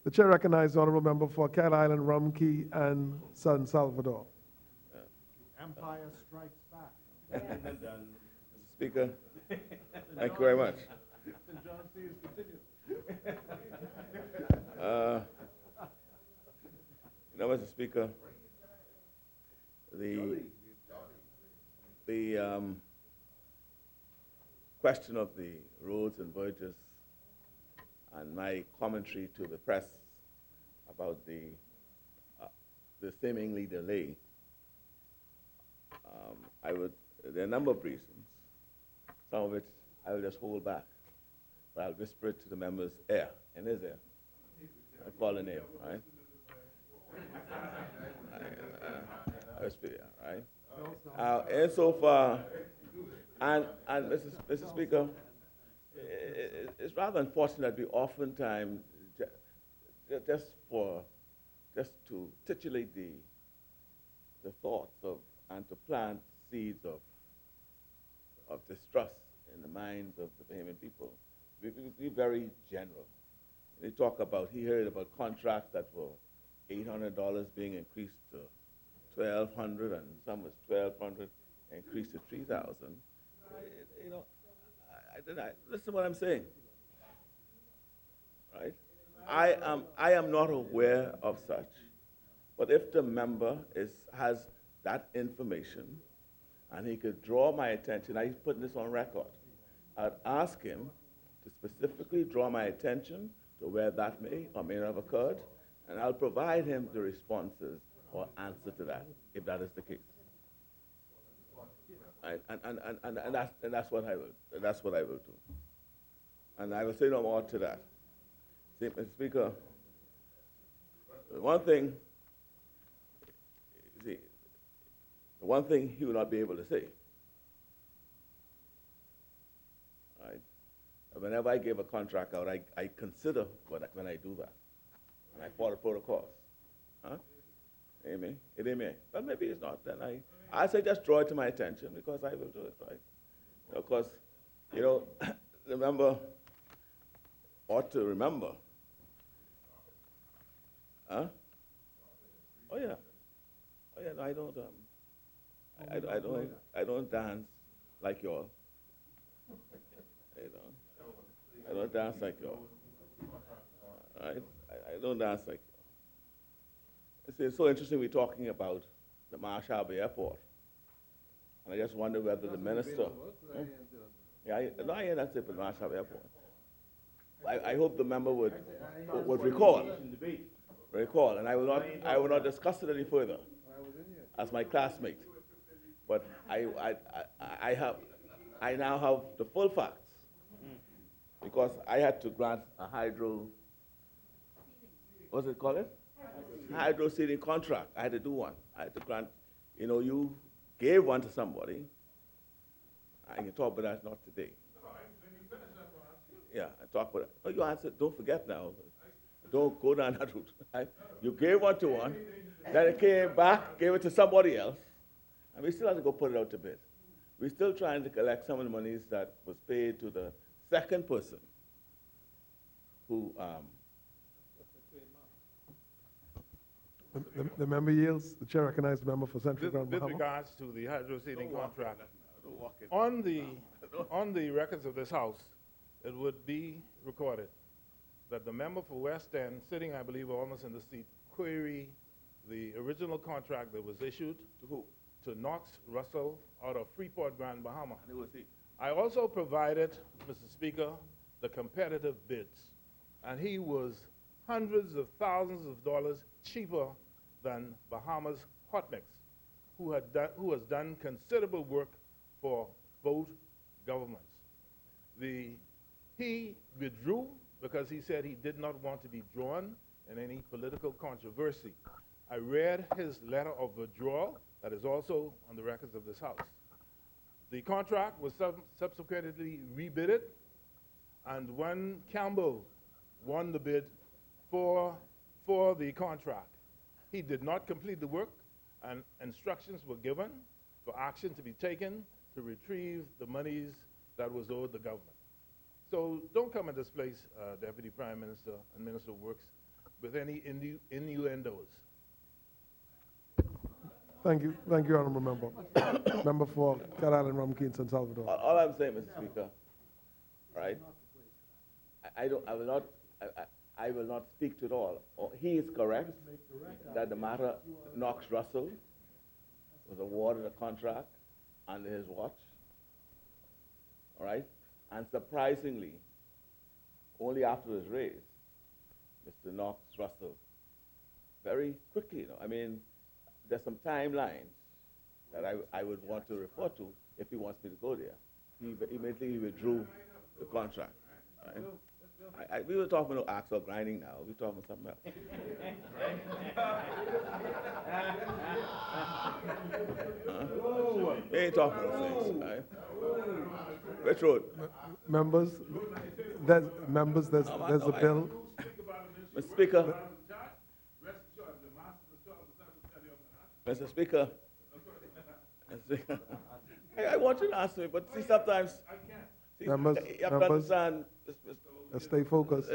The chair recognizes the honorable member for Cat Island, Rumkey, and San Salvador. Empire Strikes Back. Mr. Speaker, thank you very much. John C. is continuous. Mr. Speaker, the question of the roads and bridges and my commentary to the press about the seemingly delay, there are a number of reasons, some of which I will just hold back, but I'll whisper it to the member's ear, in his ear. I call a name, right? I whisper, right? Insofar, and Mr. Speaker, it's rather unfortunate that we oftentimes, just to titillate the thoughts of, and to plant seeds of distrust in the minds of the Bahamian people, we very general. They talk about, he heard about contracts that were $800 being increased to $1,200, and some was $1,200 increased to $3,000. Listen to what I'm saying, right? I am not aware of such, but if the member has that information, and he could draw my attention, I'm putting this on record, I'd ask him to specifically draw my attention to where that may or may not have occurred, and I'll provide him the responses or answer to that, if that is the case. And that's what I will. That's what I will do. And I will say no more to that. See, Mr. Speaker, the one thing he will not be able to say, right? Whenever I give a contract out, I consider when I do that, and I follow protocols. Huh? Amen. It may. But maybe it's not. Then I say just draw it to my attention, because I will do it, right? Because, the member ought to remember. Huh? Oh yeah. Oh yeah. No, I don't dance like y'all. I don't dance like y'all. Right? I don't dance like y'all. It's so interesting we're talking about the Marshall Bay Airport. And I just wonder whether the minister... That's it for the Marshall Bay Airport. I hope the member would recall, and I will not discuss it any further as my classmate. But I now have the full facts, because I had to grant a what's it called? Hydro seeding contract. I had to do one. I had to grant, you gave one to somebody. I can talk about that, not today. Yeah, I talk about it. No, you answered, don't forget now. Don't go down that route. Right? You gave one to one, then it came back, gave it to somebody else, and we still have to go put it out to bid. We're still trying to collect some of the monies that was paid to the second person who The member yields. The chair recognizes the member for Central Grand With Bahama. regards to the hydro seeding contract, on the records of this House, it would be recorded that the member for West End, sitting, I believe, almost in the seat, query the original contract that was issued to who? to Knox Russell out of Freeport, Grand Bahama. And who was he? I also provided, Mr. Speaker, the competitive bids, and he was hundreds of thousands of dollars cheaper than Bahamas Hot Mix, who has done considerable work for both governments. He withdrew because he said he did not want to be drawn in any political controversy. I read his letter of withdrawal that is also on the records of this House. The contract was subsequently rebidded, and when Campbell won the bid for the contract, he did not complete the work, and instructions were given for action to be taken to retrieve the monies that was owed the government. So don't come in this place, Deputy Prime Minister and Minister of Works, with any innuendos. Thank you, Honorable Member. Member for Cat Island, Rumkey, and San Salvador. All I'm saying, Mr. Speaker, right? I will not speak to it all. He is correct that the matter Knox Russell was awarded a contract under his watch. All right? And surprisingly, only after his raise, Mr. Knox Russell, very quickly, you know, I mean, there's some timelines that I would want to refer to if he wants me to go there. He immediately withdrew the contract. Right? We were talking about axe or grinding now. We're talking something else. We ain't talking about things, right? Which road? Members, there's a bill. Mr. Speaker. Mr. Speaker. I want you to answer me, but see, sometimes Members, you have to understand. stay focused.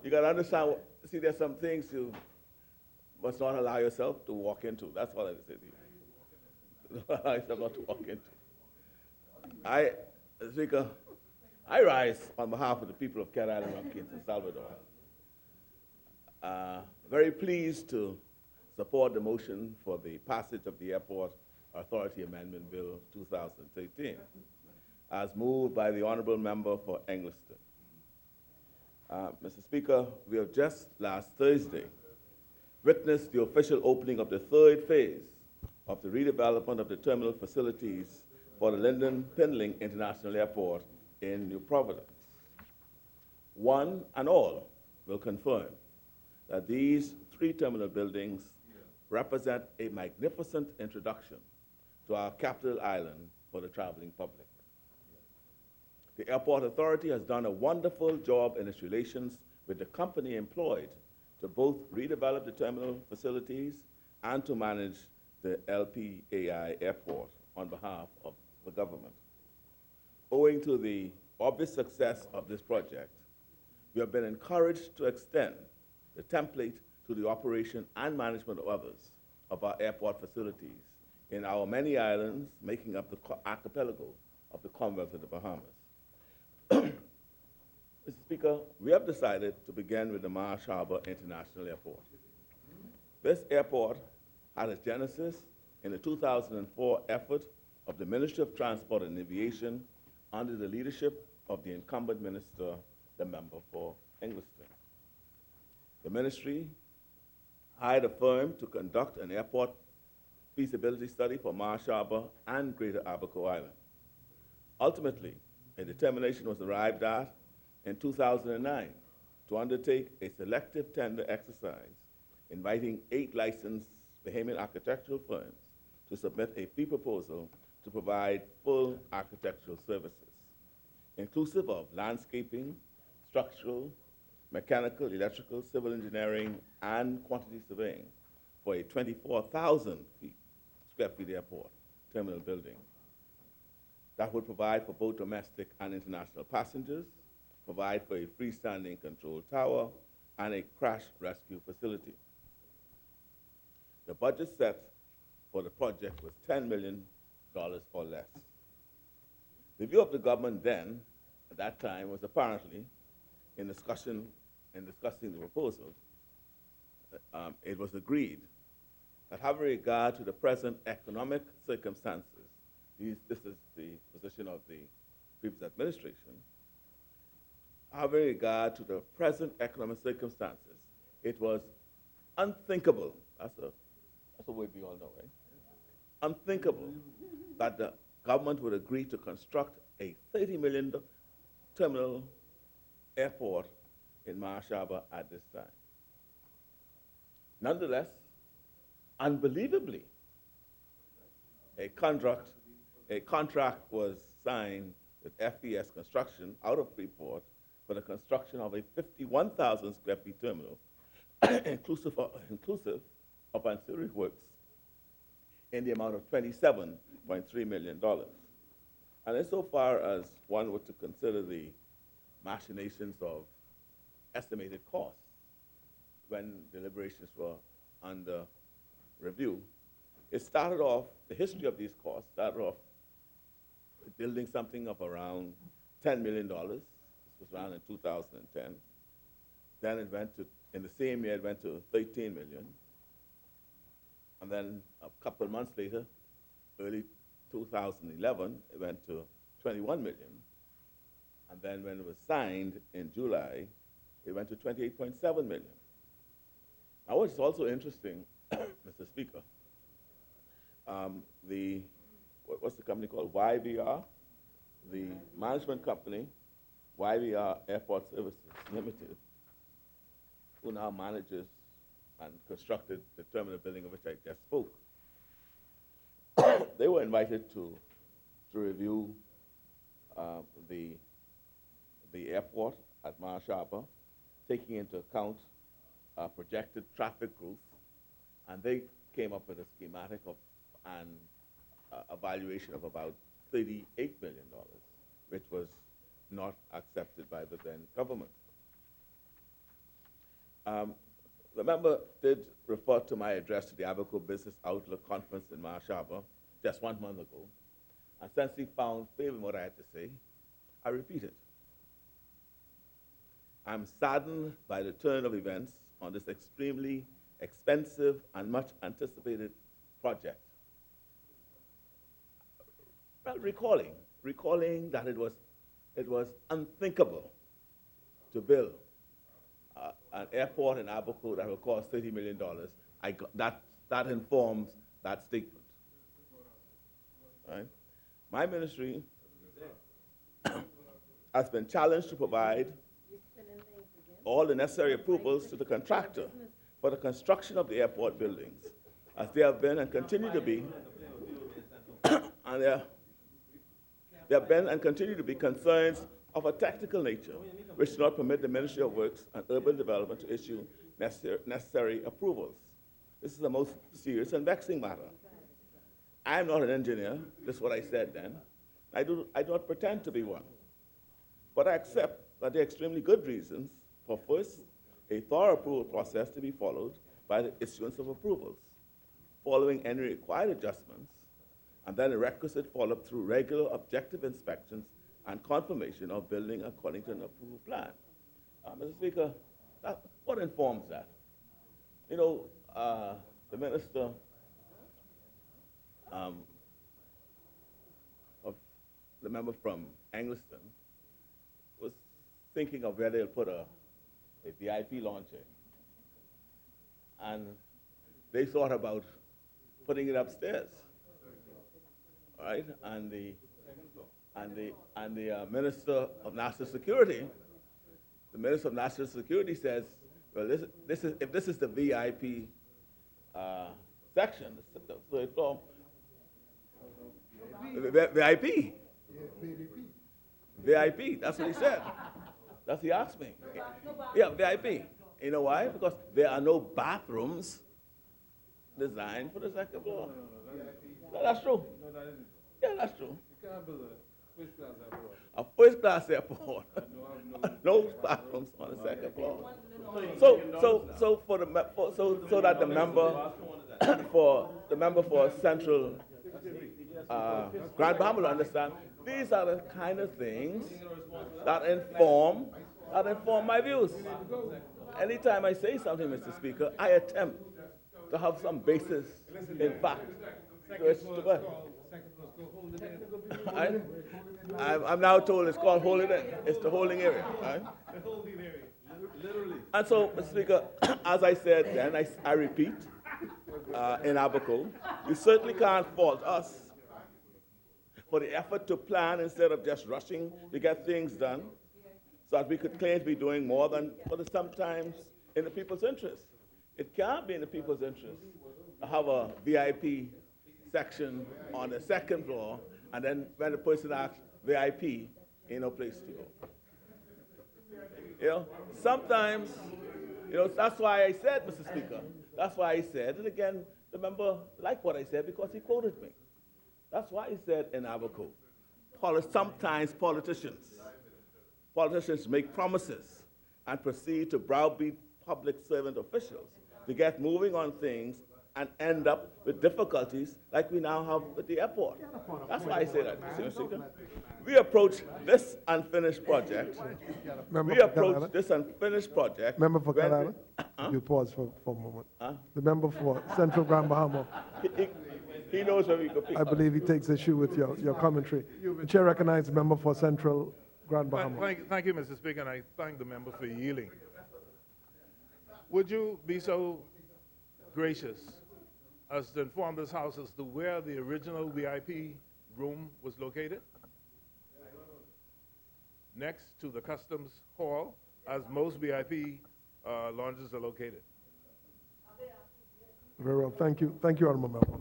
You got to understand. See, there's some things you must not allow yourself to walk into. That's all I say to you. Don't allow yourself not to walk into. Mr. Speaker, I rise on behalf of the people of Cat Island, Rumkey, and San Salvador. Very pleased to support the motion for the passage of the Airport Authority Amendment Bill 2013, as moved by the Honourable Member for Engliston. Mr. Speaker, we have just last Thursday witnessed the official opening of the third phase of the redevelopment of the terminal facilities for the Lyndon Pindling International Airport in New Providence. One and all will confirm that these three terminal buildings represent a magnificent introduction to our capital island for the traveling public. The Airport Authority has done a wonderful job in its relations with the company employed to both redevelop the terminal facilities and to manage the LPAI airport on behalf of the government. Owing to the obvious success of this project, we have been encouraged to extend the template to the operation and management of others of our airport facilities in our many islands making up the archipelago of the Commonwealth of the Bahamas. Mr. Speaker, we have decided to begin with the Marsh Harbor International Airport. This airport had its genesis in the 2004 effort of the Ministry of Transport and Aviation under the leadership of the incumbent minister, the member for Engliston. The ministry hired a firm to conduct an airport feasibility study for Marsh Harbor and Greater Abaco Island. Ultimately, a determination was arrived at in 2009 to undertake a selective tender exercise, inviting 8 licensed Bahamian architectural firms to submit a fee proposal to provide full architectural services, inclusive of landscaping, structural, mechanical, electrical, civil engineering, and quantity surveying for a 24,000 square feet airport terminal building that would provide for both domestic and international passengers, provide for a freestanding control tower, and a crash rescue facility. The budget set for the project was $10 million or less. The view of the government then, at that time, was apparently, in discussing the proposal, it was agreed that having regard to the present economic circumstances, this is the position of the previous administration, having regard to the present economic circumstances, it was unthinkable, that's a word we all know, right? Unthinkable that the government would agree to construct a $30 million terminal airport in Marsh Harbor at this time. Nonetheless, unbelievably, a contract was signed with FPS Construction out of Freeport for the construction of a 51,000 square feet terminal, inclusive of ancillary works, in the amount of $27.3 million. And insofar as one were to consider the machinations of estimated costs when deliberations were under review. It started off, the history of these costs started off with building something of around $10 million. This was around in 2010. Then it went to, in the same year, it went to 13 million. And then a couple of months later, early 2011, it went to 21 million. And then when it was signed in July, it went to 28.7 million. Now, what's also interesting, Mr. Speaker, what's the company called? YVR, the management company, YVR Airport Services Limited, who now manages and constructed the terminal building of which I just spoke. They were invited to review the airport at Marsh Harbor, taking into account projected traffic growth, and they came up with a schematic of an evaluation of about $38 million, which was not accepted by the then government. The member did refer to my address to the Abaco Business Outlook Conference in Marsh Harbor just 1 month ago, and since he found favor in what I had to say, I repeat it. I'm saddened by the turn of events on this extremely expensive and much anticipated project. Well, recalling that it was unthinkable to build an airport in Abaco that will cost $30 million. That informs that statement. Right? My ministry has been challenged to provide all the necessary approvals to the contractor for the construction of the airport buildings, as there have been and continue to be, and there have been and continue to be concerns of a technical nature, which do not permit the Ministry of Works and Urban Development to issue necessary approvals. This is the most serious and vexing matter. I am not an engineer, this is what I said then. I do not pretend to be one. But I accept that there are extremely good reasons for first, a thorough approval process to be followed by the issuance of approvals, following any required adjustments, and then a requisite follow-up through regular objective inspections and confirmation of building according to an approved plan. Mr. Speaker, what informs that? You know, the minister the member from Angliston was thinking of where they'll put a VIP lounge in. And they thought about putting it upstairs, right? And the Minister of National Security, says, well, if this is the VIP section, the third floor, VIP. VIP, that's what he said. That's what he asked me. Yeah, VIP. You know why? Because there are no bathrooms designed for the second floor. No, that's true. Yeah, that's true. You can't build a first-class airport. A first-class airport. No bathrooms on the second floor. So that the member for Central Grand Bahama will understand, these are the kind of things that inform my views. Anytime I say something, Mr. Speaker, I attempt to have some basis in fact. I'm now told it's called holding in. It's the holding area, right? The holding area, literally. And so, Mr. Speaker, as I said then, I repeat, in Abaco, you certainly can't fault us for the effort to plan instead of just rushing to get things done, so that we could claim to be doing more than what is sometimes in the people's interest. It can't be in the people's interest to have a VIP section on the second floor, and then when the person asks VIP, ain't no place to go. You know, sometimes, you know, that's why I said, Mr. Speaker, that's why I said, and again, the member liked what I said because he quoted me. That's why he said in Abaco, sometimes politicians make promises and proceed to browbeat public servant officials to get moving on things and end up with difficulties like we now have with the airport. That's why I say that, Mr. Speaker. We approach this unfinished project. Member We for Cat approach Island. this unfinished project. Member for Cat when Island. You pause for a moment. Huh? The member for Central Grand Bahama, he knows where we could pick I believe he takes issue with your commentary. The chair recognizes the member for Central Grand Bahama. Thank you, Mr. Speaker, and I thank the member for yielding. Would you be so gracious as to inform this House as to where the original VIP room was located? Next to the Customs Hall, as most VIP lounges are located. Very well, thank you. Thank you, Honorable Member.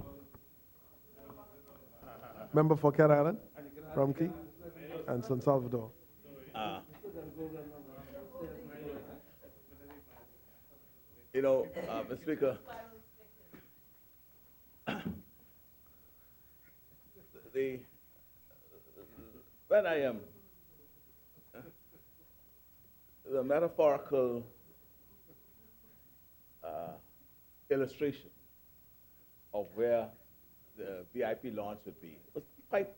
Member for Cat Island, Rumkey, and San Salvador. You know, Mr. Speaker, when I am the metaphorical illustration of where the VIP launch would be was quite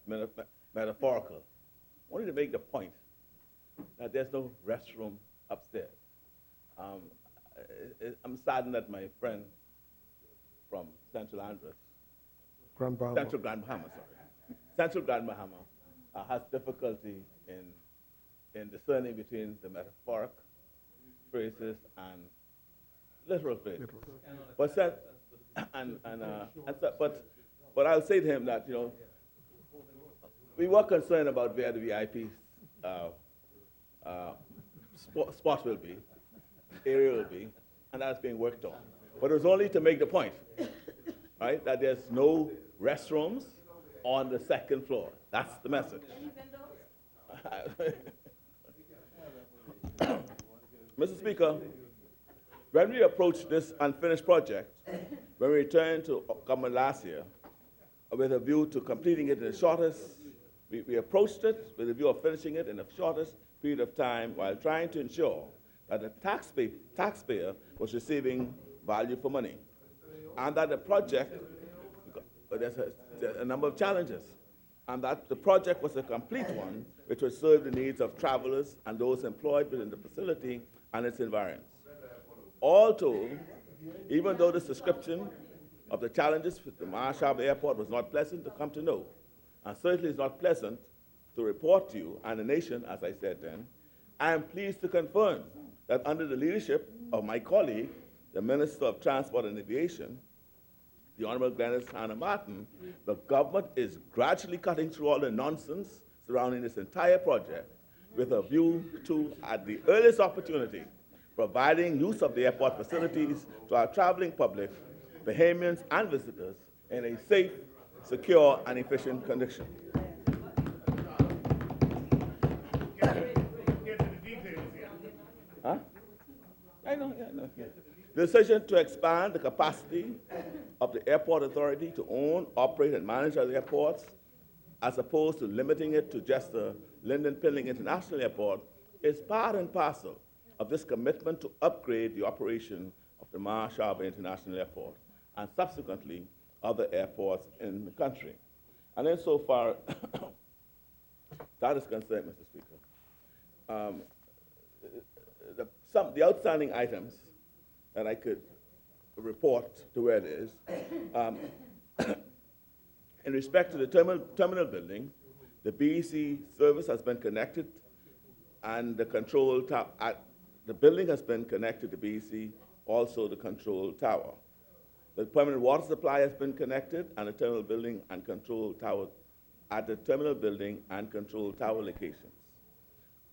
metaphorical. I wanted to make the point that there's no restroom upstairs. I'm saddened that my friend from Central Andres, Grand Bahama. Central Grand Bahama, sorry, Central Grand Bahama has difficulty in discerning between the metaphoric phrases and literal phrases. But I'll say to him that, you know, we were concerned about where the VIP spot will be, area will be, and that's being worked on. But it was only to make the point, right, that there's no restrooms on the second floor. That's the message. Mr. Speaker, when we approached this unfinished project, when we returned to government last year, with a view to completing it in the shortest, we approached it with a view of finishing it in the shortest period of time while trying to ensure that the taxpayer was receiving value for money, and that the project, there's a number of challenges, and that the project was a complete one which would serve the needs of travelers and those employed within the facility and its environs. All told, even though this description of the challenges with the Marshall Airport was not pleasant to come to know, and certainly is not pleasant to report to you and the nation, as I said then, I am pleased to confirm that under the leadership of my colleague, the Minister of Transport and Aviation, the Honorable Glenys Hannah Martin, the government is gradually cutting through all the nonsense surrounding this entire project with a view to, at the earliest opportunity, providing use of the airport facilities to our traveling public, Bahamians and visitors, in a safe, secure, and efficient condition. Huh? I know, yeah, I know. Yeah. The decision to expand the capacity of the airport authority to own, operate, and manage the airports, as opposed to limiting it to just the Lyndon Pilling International Airport, is part and parcel of this commitment to upgrade the operation of the Marshall International Airport and subsequently other airports in the country. And insofar that is concerned, Mr. Speaker, the outstanding items that I could report to where it is, in respect to the terminal building, the BEC service has been connected and the control tower, the building has been connected to BEC, also the control tower. The permanent water supply has been connected and the terminal building and control tower at the terminal building and control tower locations.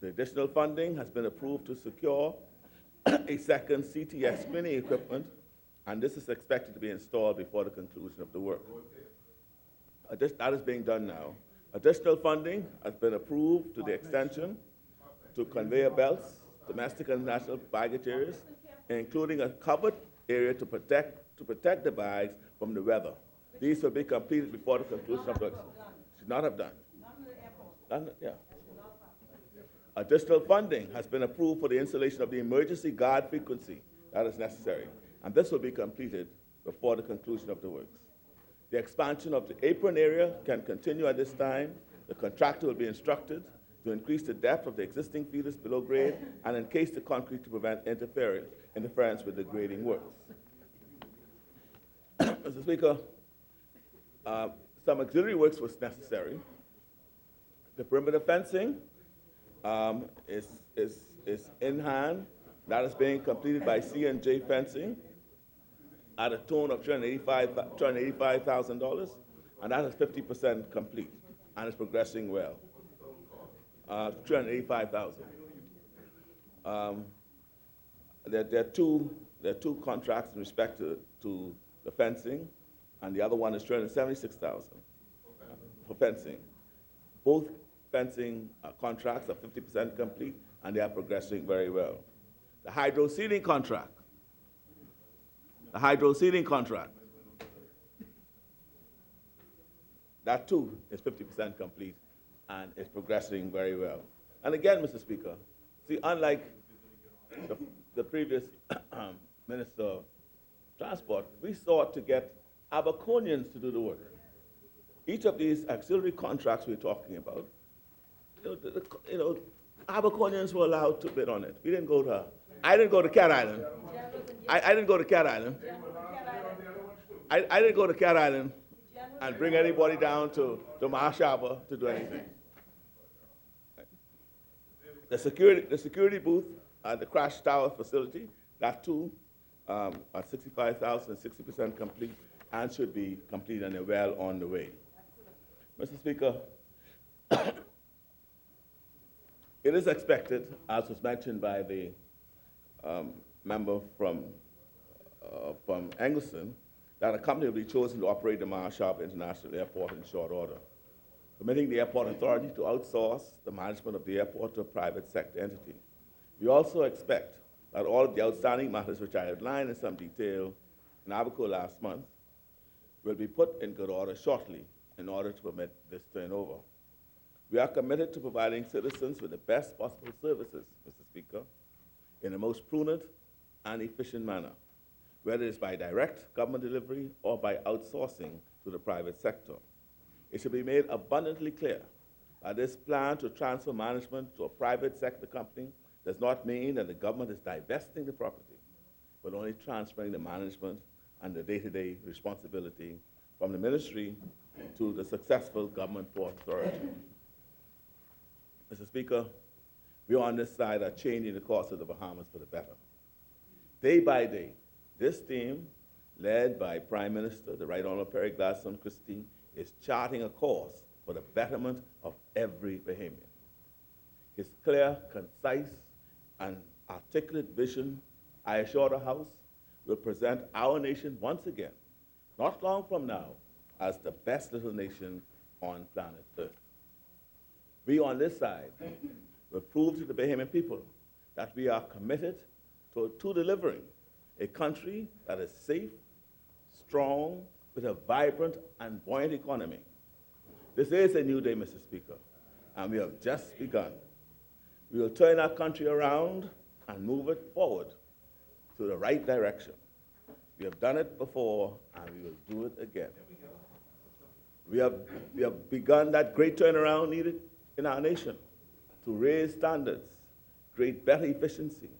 The additional funding has been approved to secure a second CTS screening equipment, and this is expected to be installed before the conclusion of the work. That is being done now. Additional funding has been approved to the extension to conveyor belts, domestic and international baggage areas, including a covered area to protect the bags from the weather. These will be completed before the conclusion of the work. Should not have done. Yeah. Additional funding has been approved for the installation of the emergency guard frequency that is necessary, and this will be completed before the conclusion of the works. The expansion of the apron area can continue at this time. The contractor will be instructed to increase the depth of the existing feeders below grade and encase the concrete to prevent interference with the grading works. Mr. Speaker, some auxiliary works was necessary. The perimeter fencing is in hand. That is being completed by C&J Fencing at a tone of $285,000, and that is 50% complete, and it's progressing well. $385,000. There are two contracts in respect to the fencing, and the other one is $376,000 for fencing. Both fencing contracts are 50% complete, and they are progressing very well. The hydro seeding contract. That too is 50% complete and is progressing very well. And again, Mr. Speaker, see, unlike the previous Minister of Transport, we sought to get Abaconians to do the work. Each of these auxiliary contracts we're talking about, Abaconians were allowed to bid on it. We didn't go to, I didn't go to Cat Island. I didn't go to Cat Island. I didn't go to Cat Island and bring anybody down to Mahashaba to do anything. The security booth at the crash tower facility, that too, at $65,000 and 60% complete, and should be complete and well on the way. Mr. Speaker, it is expected, as was mentioned by the member from Engleson, that a company will be chosen to operate the Mahashaba International Airport in short order, permitting the airport authority to outsource the management of the airport to a private sector entity. We also expect that all of the outstanding matters which I outlined in some detail in Abaco last month will be put in good order shortly in order to permit this turnover. We are committed to providing citizens with the best possible services, Mr. Speaker, in the most prudent and efficient manner, whether it's by direct government delivery or by outsourcing to the private sector. It should be made abundantly clear that this plan to transfer management to a private sector company does not mean that the government is divesting the property, but only transferring the management and the day-to-day responsibility from the ministry to the successful government port authority. Mr. Speaker, we on this side are changing the course of the Bahamas for the better. Day by day, this team, led by Prime Minister, the Right Honorable Perry Gladstone Christie, is charting a course for the betterment of every Bahamian. His clear, concise, and articulate vision, I assure the House, will present our nation once again, not long from now, as the best little nation on planet Earth. We on this side will prove to the Bahamian people that we are committed to delivering a country that is safe, strong, with a vibrant and buoyant economy. This is a new day, Mr. Speaker, and we have just begun. We will turn our country around and move it forward to the right direction. We have done it before, and we will do it again. We have begun that great turnaround needed in our nation to raise standards, create better efficiency,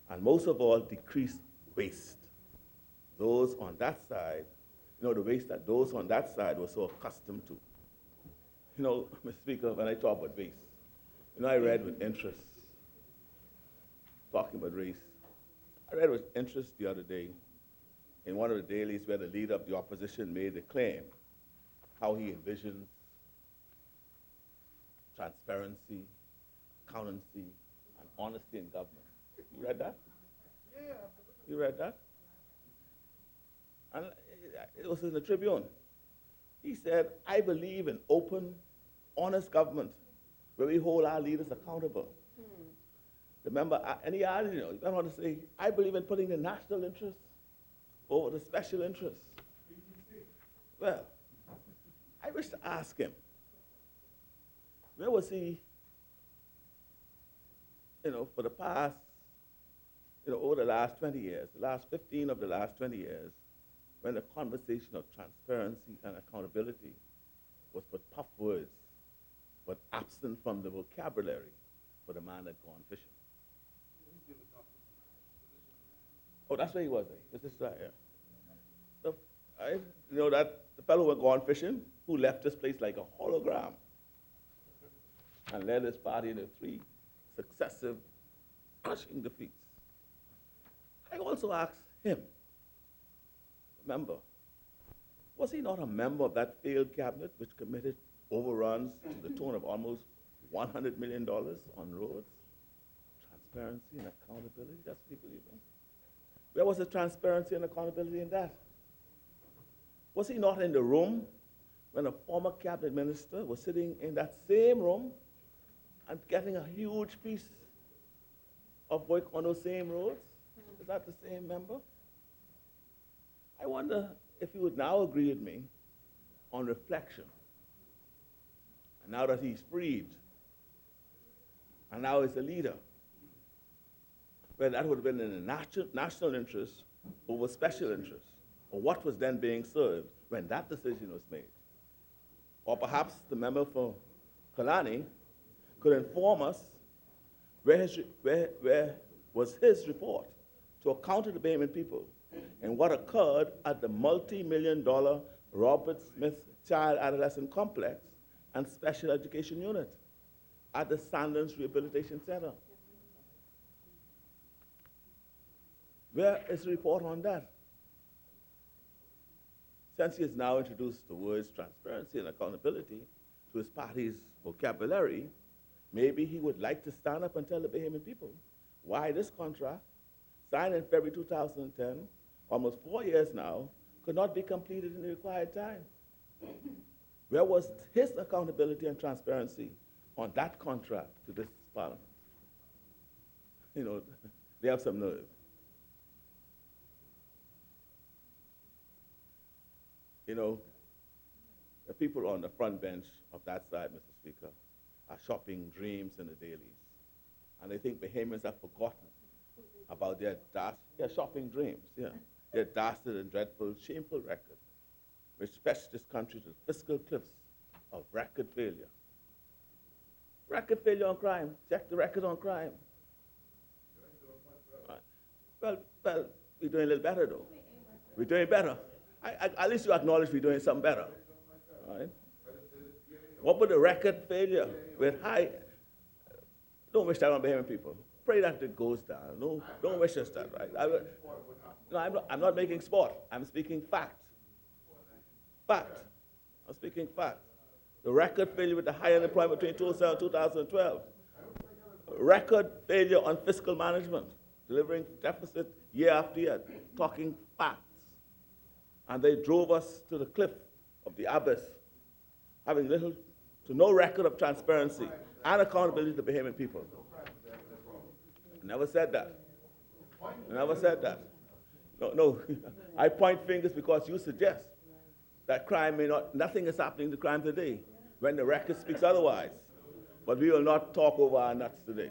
and most of all, decrease waste. Those on that side, the waste that those on that side were so accustomed to. Mr. Speaker, when I talk about waste, I read with interest, talking about race, I read with interest the other day in one of the dailies where the leader of the opposition made a claim how he envisions transparency, accountancy, and honesty in government. You read that? Yeah, absolutely. You read that? And it was in the Tribune. He said, I believe in open, honest government where we hold our leaders accountable. Remember, and he added, you don't want to say, I believe in putting the national interest over the special interest. Well, I wish to ask him, where was he for the past, over the last 20 years, the last 15 of the last 20 years, when the conversation of transparency and accountability was but puff words, but absent from the vocabulary for the man that gone fishing. Oh, that's where he was. This is right, yeah. That the fellow who had gone fishing, who left this place like a hologram, and led his party to 3 successive crushing defeats. I also asked him, remember, was he not a member of that failed cabinet which committed overruns to the tune of almost $100 million on roads? Transparency and accountability, that's what he believed in. Where was the transparency and accountability in that? Was he not in the room when a former cabinet minister was sitting in that same room and getting a huge piece of work on those same roads? Is that the same member? I wonder if he would now agree with me on reflection. And now that he's freed, and now he's a leader, where that would have been in the national interest over special interest, or what was then being served when that decision was made. Or perhaps the member for Kalani could inform us where was his report to account to the Bahamian people and what occurred at the multi-million-dollar Robert Smith Child Adolescent Complex and Special Education Unit at the Sandlands Rehabilitation Center. Where is the report on that? Since he has now introduced the words transparency and accountability to his party's vocabulary, maybe he would like to stand up and tell the Bahamian people why this contract, signed in February 2010, almost 4 years now, could not be completed in the required time. Where was his accountability and transparency on that contract to this parliament? They have some nerve. The people on the front bench of that side, Mr. Speaker, are shopping dreams in the dailies. And they think Bahamians have forgotten about their shopping dreams, their dastard and dreadful, shameful record, which fetched this country to the fiscal cliffs of record failure. Record failure on crime. Check the record on crime. Well, we're doing a little better, though. We're doing better. At least you acknowledge we're doing something better. Right? What would the record failure with high... Don't wish that on Bahamian people. Pray that it goes down. No, don't wish us that, right? I'm not making sport. I'm speaking fact. Fact. I'm speaking fact. The record failure with the high unemployment between 2007 and 2012. Record failure on fiscal management, delivering deficit year after year, talking facts. And they drove us to the cliff of the abyss, having little to no record of transparency and accountability to the Bahamian people. I never said that. I never said that. No. I point fingers because you suggest that crime nothing is happening to crime today, when the record speaks otherwise. But we will not talk over our nuts today.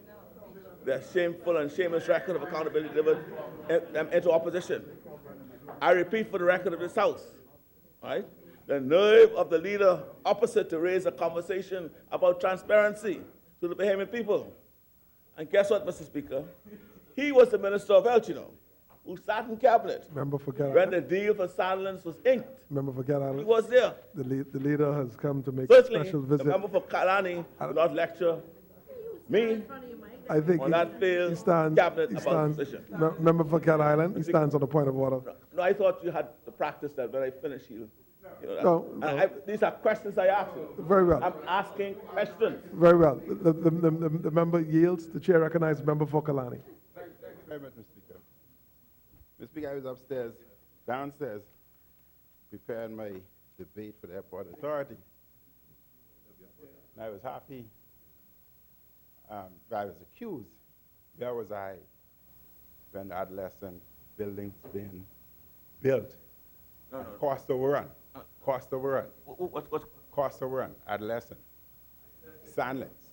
The shameful and shameless record of accountability delivered them into opposition. I repeat for the record of this House, right? The nerve of the leader opposite to raise a conversation about transparency to the Bahamian people. And guess what, Mr. Speaker? He was the Minister of Health, who sat in cabinet Member for Cat when the deal for Sandlands was inked. Member for Cat Island. He was there. The leader has come to make Certainly, a special the visit. member for Kalani will not lecture me I think on that failed cabinet about position. Member for Cat Island, he stands on a point of order. No, I thought you had to practice that when I finish you. No. These are questions I ask you. Very well. I'm asking questions. Very well. The member yields. The chair recognizes member for Kalani. Thank you very much, Mr. Speaker. Mr. Speaker, I was downstairs, preparing my debate for the Airport Authority. And I was happy. I was accused. Where was I when the adolescent buildings being built? No. Cost overrun. Cost overrun. What? Cost overrun. Adolescent. Sandlands.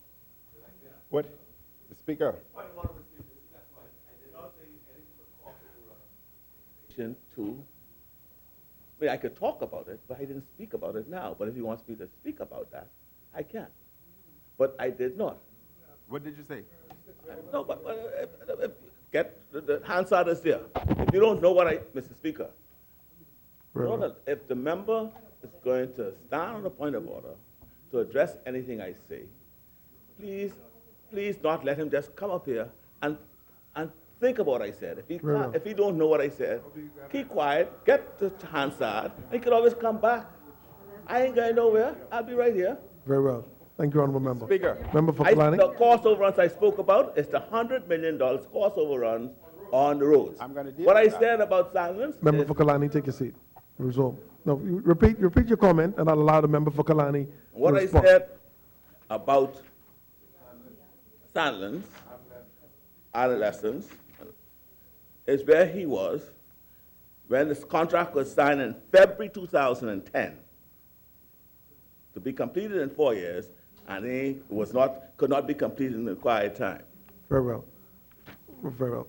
What? Mr. Speaker, To, I mean, I could talk about it, but I didn't speak about it now. But if he wants me to speak about that, I can. But I did not. what did you say? No, but get the Hansard is there. If you don't know what Mr. Speaker, Very well. if the member is going to stand on a point of order to address anything I say, please not let him just come up here and think about what I said. If he Very can't, well. if he don't know what I said, keep quiet, get the Hansard, and he can always come back. I ain't going nowhere. I'll be right here. Very well. Thank you, Honorable Member. Speaker. Member for The Kalani. cost overruns I spoke about is the $100 million cost overruns on the roads. I'm gonna deal What I with that. said about silence Member is for Kalani, take your seat. Resume. No, you repeat your comment, and I'll allow the member for Kalani to what I respond. said about silence, adolescents, is where he was when this contract was signed in February 2010 to be completed in 4 years, and it could not be completed in the required time. Very well. Very well.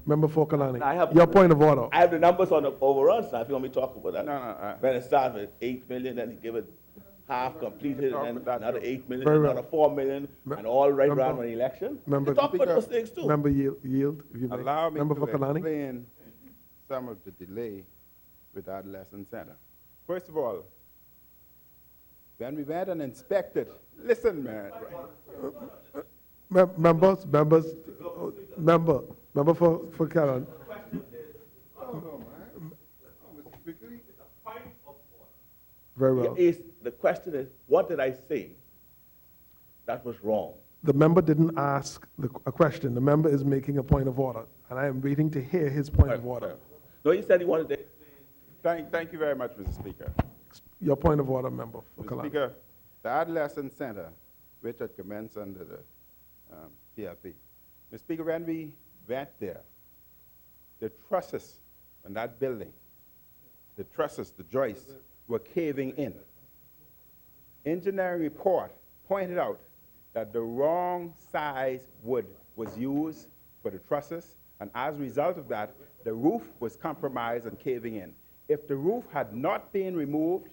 Member for Kalani. I have- Your point of order. I have the numbers on the overruns now, if you want me to talk about that. No. When it started with 8 million, then he gave it half completed, Talk and about then that another too. 8 million, Very well. another 4 million, Me- and all right Member- around the election. Member- We talk about Speaker- those things too. Member yield, if you may. Allow me Member to for Kalani. explain some of the delay with Adolescent Center. First of all, when we went and inspected, listen, man. Member for Kalani. Very well. The question is, what did I say that was wrong? The member didn't ask a question. The member is making a point of order, and I am waiting to hear his point of order. No, he said he wanted to. Thank you very much, Mr. Speaker. Your point of order, member for Mr. Kalani. Speaker, the Adolescent Center, which had commenced under the PLP. Mr. Speaker, when we went there, the trusses on that building, the trusses, the joists, were caving in. Engineering report pointed out that the wrong size wood was used for the trusses, and as a result of that, the roof was compromised and caving in. If the roof had not been removed,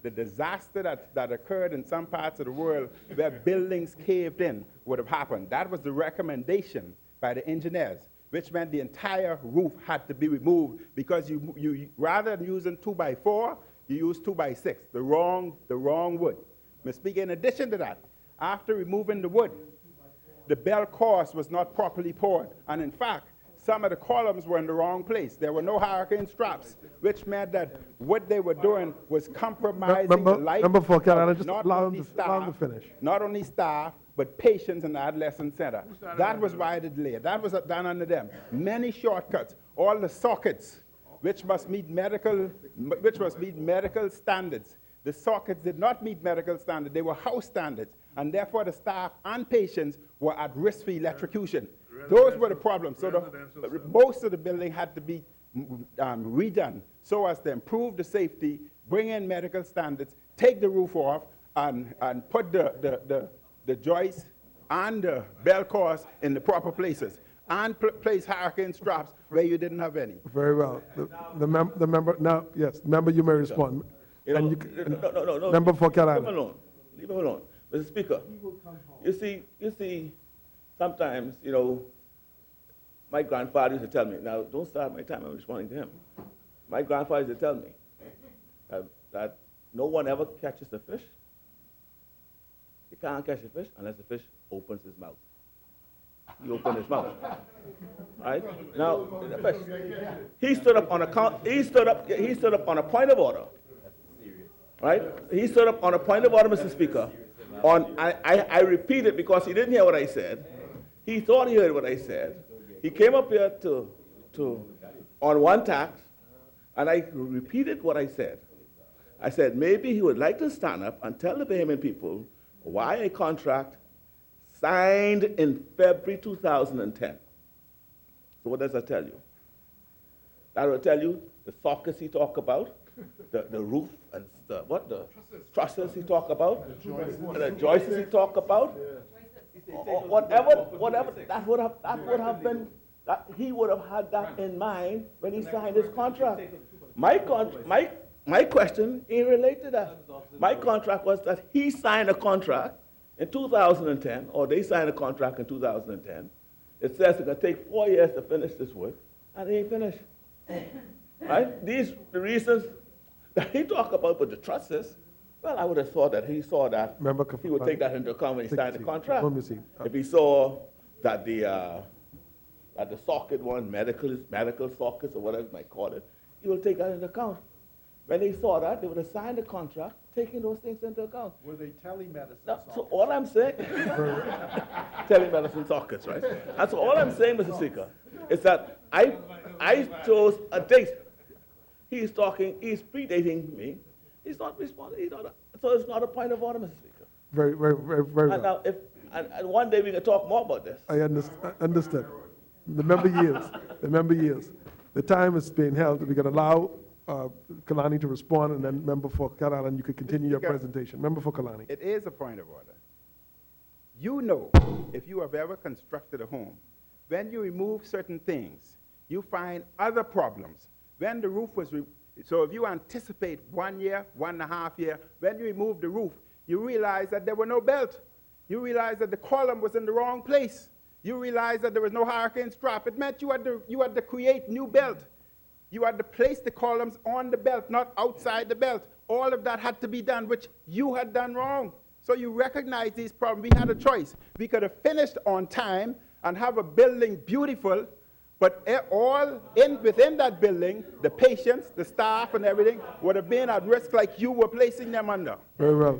the disaster that occurred in some parts of the world where buildings caved in would have happened. That was the recommendation by the engineers, which meant the entire roof had to be removed because you rather than using 2x4, you use 2x6, the wrong wood. Mr. Speaker, in addition to that, after removing the wood, the bell course was not properly poured, and in fact, some of the columns were in the wrong place. There were no hurricane straps, which meant that what they were doing was compromising the life Member for Kalani, of just not allow only him to finish. not only staff, but patients in the Adolescent Center. That was why the delay. That was done under them. Many shortcuts, all the sockets, which must meet medical standards. The sockets did not meet medical standards. They were house standards, and therefore the staff and patients were at risk for electrocution. Those were the problems. So most of the building had to be redone so as to improve the safety, bring in medical standards, take the roof off, and put the joists and the bell course in the proper places, and place hurricane straps where you didn't have any. Very well. The member, now, yes, member, you may respond. You know, And you can- no. Member for Leave him Kalani. alone. Leave him alone. Mr. Speaker, you see, sometimes, my grandfather used to tell me, now don't start my time, I'm responding to him. My grandfather used to tell me that no one ever catches a fish. You can't catch a fish unless the fish opens his mouth. He opened his mouth. Right? Now, the fish. He stood up on a point of order. Right? He stood up on a point of order, Mr. Speaker. I repeat it because he didn't hear what I said. He thought he heard what I said. He came up here on one tact, and I repeated what I said. I said maybe he would like to stand up and tell the Bahamian people why a contract signed in February 2010. So what does that tell you? That will tell you the sockets he talked about, the roof and the trusses he talked about, the joists he talked about. or whatever, that would have been, that he would have had that in mind when he signed his contract. My question ain't related to that. My contract was that he signed a contract in 2010, or they signed a contract in 2010. It says it's going to take 4 years to finish this work, and they ain't finished. Right? These the reasons that he talked about with the trusses. Well, I would have thought that he saw that he would take that into account when he signed the contract. Let me see. If he saw that the socket one, medical sockets or whatever you might call it, he will take that into account. When they saw that, they would have signed the contract, taking those things into account. Were they telemedicine? Now, so all I'm saying, telemedicine sockets, right? And so all I'm saying, Mr. Speaker, is that I chose a date. He's predating me. He's not responding. So it's not a point of order, Mr. Speaker. Very And well. now, and one day we can talk more about this. I understood. The member yields. The time is being held. We can allow Kalani to respond, and then Member for Karalan, you could continue your presentation. Member for Kalani. It is a point of order. You know, if you have ever constructed a home, when you remove certain things, you find other problems. When the roof was, so if you anticipate 1 year, 1.5 years, when you remove the roof, you realize that there were no belt. You realize that the column was in the wrong place. You realize that there was no hurricane strap. It meant you had to create new belt. You had to place the columns on the belt, not outside the belt. All of that had to be done, which you had done wrong. So you recognize these problems. We had a choice. We could have finished on time and have a building beautiful, but within that building, the patients, the staff, and everything would have been at risk like you were placing them under. Very well.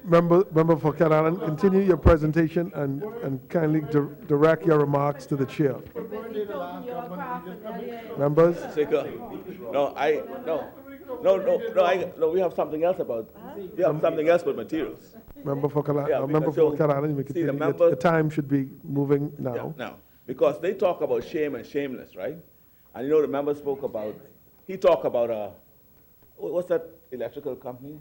Member for Karalan, continue your presentation and kindly direct your remarks to the chair. Members? Speaker, we have something else we have something else with materials. Member for Yeah, Karalan, you may see, continue. the members- The time should be moving now. Now, because they talk about shame and shameless, right? And you know the member spoke about, he talked about, what's that electrical company?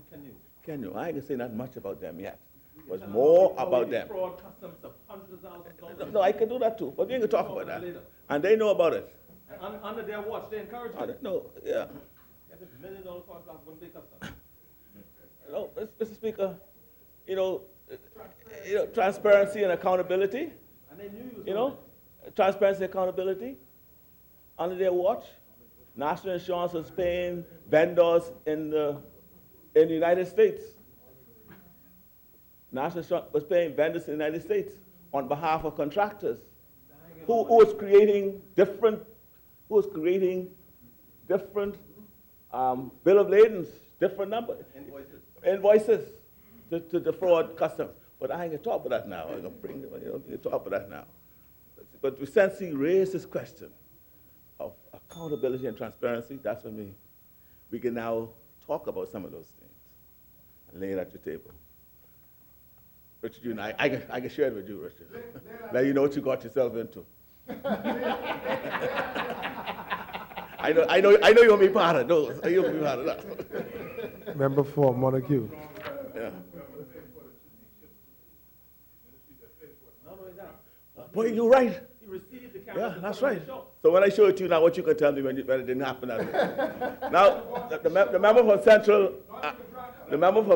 Kenyu. I ain't gonna say not much about them yet. It was more about them. Fraud customs of hundreds of thousands of dollars. No, I can do that too, but we ain't gonna talk about that. And they know about it. Under their watch, they encourage you. No, yeah. Get $1 million contract when they custom. No, Mr. Speaker, transparency and accountability, And they knew you was transparency and accountability under their watch. National Insurance was paying vendors in the United States. National Insurance was paying vendors in the United States on behalf of contractors who was creating different bill of ladings, different numbers, invoices to defraud customers. But I ain't gonna talk about that now. I'm gonna bring it, talk about that now. But since he raised this question of accountability and transparency, that's when we can now talk about some of those things and lay it at your table. Richard, you and I can share it with you, Richard. Now you know what you got yourself into. I know you'll be part of those. You'll be part of that. Member for Montague. Yeah. No, Boy, you're right. he received the camera. Yeah, that's right. So when I show it to you now, what you can tell me when it didn't happen that way. Now, the member from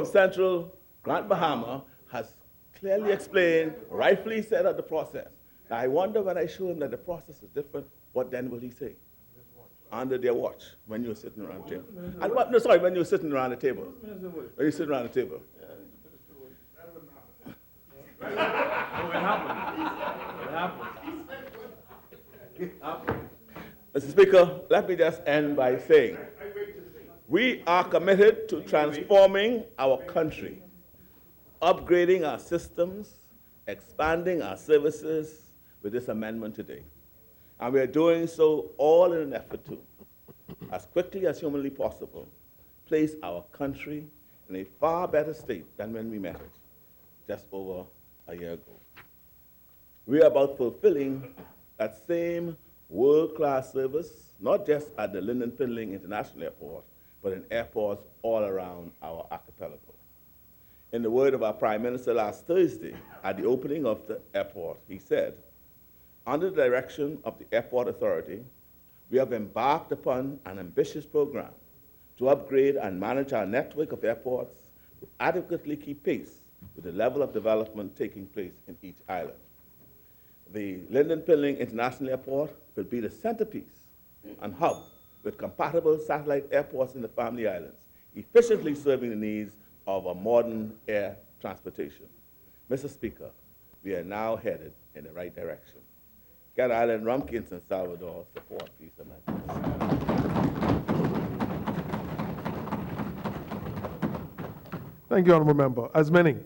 Central, Grant Bahama, has clearly explained, rightfully said of the process. Now, I wonder when I show him that the process is different, what then will he say? Under their watch, when you're sitting around the table. When you're sitting around the table. When you're sitting around the table. What happened? Mr. Speaker, let me just end by saying, we are committed to transforming our country, upgrading our systems, expanding our services with this amendment today. And we are doing so all in an effort to, as quickly as humanly possible, place our country in a far better state than when we met it just over a year ago. We are about fulfilling that same world-class service, not just at the Lyndon Pindling International Airport, but in airports all around our archipelago. In the word of our Prime Minister last Thursday at the opening of the airport, he said, under the direction of the Airport Authority, we have embarked upon an ambitious program to upgrade and manage our network of airports to adequately keep pace with the level of development taking place in each island. The Lyndon Pilling International Airport will be the centerpiece and hub with compatible satellite airports in the Family Islands, efficiently serving the needs of a modern air transportation. Mr. Speaker, we are now headed in the right direction. Cat Island, Rumpkins, and Salvador support these amendments. Thank you, Honourable Member. As many.